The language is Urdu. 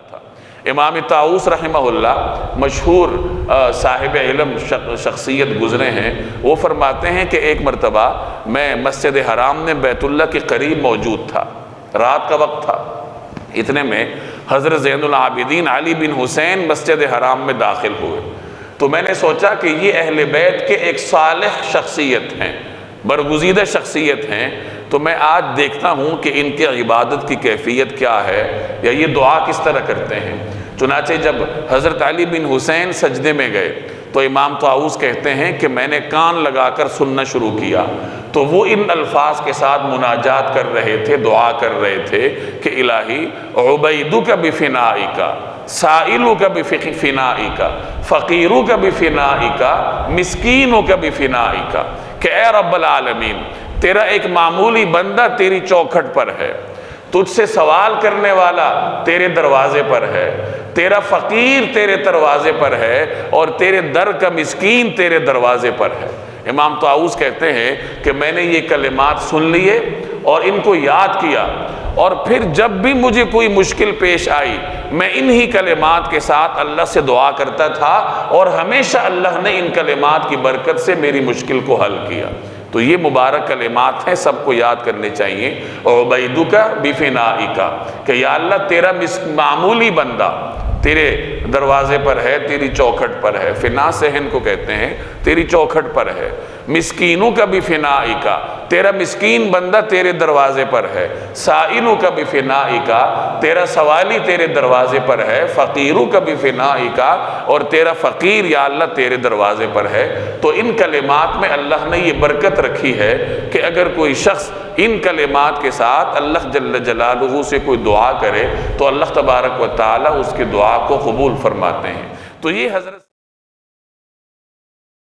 تھا۔ امام طاؤس رحمہ اللہ مشہور صاحب علم شخصیت گزرے ہیں، وہ فرماتے ہیں کہ ایک مرتبہ میں مسجد حرام میں بیت اللہ کے قریب موجود تھا، رات کا وقت تھا، اتنے میں حضرت زین العابدین علی بن حسین مسجد حرام میں داخل ہوئے، تو میں نے سوچا کہ یہ اہل بیت کے ایک صالح شخصیت ہیں، برگزیدہ شخصیت ہیں، تو میں آج دیکھتا ہوں کہ ان کی عبادت کی کیفیت کیا ہے یا یہ دعا کس طرح کرتے ہیں۔ چنانچہ جب حضرت علی بن حسین سجدے میں گئے تو امام طاؤس کہتے ہیں کہ میں نے کان لگا کر سننا شروع کیا، تو وہ ان الفاظ کے ساتھ مناجات کر رہے تھے، دعا کر رہے تھے کہ الہی عبیدک بفنائک، سائلک بفنائک، فقیرک بفنائک، مسکینک بفنائک، کہ اے رب العالمین تیرا ایک معمولی بندہ تیری چوکھٹ پر ہے، تجھ سے سوال کرنے والا تیرے دروازے پر ہے، تیرا فقیر تیرے دروازے پر ہے، اور تیرے در کا مسکین تیرے دروازے پر ہے۔ امام طاؤس کہتے ہیں کہ میں نے یہ کلمات سن لیے اور ان کو یاد کیا، اور پھر جب بھی مجھے کوئی مشکل پیش آئی میں انہی کلمات کے ساتھ اللہ سے دعا کرتا تھا، اور ہمیشہ اللہ نے ان کلمات کی برکت سے میری مشکل کو حل کیا۔ تو یہ مبارک کلمات ہیں، سب کو یاد کرنے چاہیے۔ عبیدک بفنائک، کہ یا اللہ تیرا معمولی بندہ تیرے دروازے پر ہے، تیری چوکھٹ پر ہے، فنا صحن کو کہتے ہیں، تیری چوکھٹ پر ہے، مسکینوں کا بفنائک، تیرا مسکین بندہ تیرے دروازے پر ہے، سائلوں کا بفنائک، تیرا سوالی تیرے دروازے پر ہے، فقیروں کا بفنائک، اور تیرا فقیر یا اللہ تیرے دروازے پر ہے۔ تو ان کلمات میں اللہ نے یہ برکت رکھی ہے کہ اگر کوئی شخص ان کلمات کے ساتھ اللہ جل جلالہ سے کوئی دعا کرے تو اللہ تبارک و تعالی اس کی دعا کو قبول فرماتے ہیں۔ تو یہ حضرت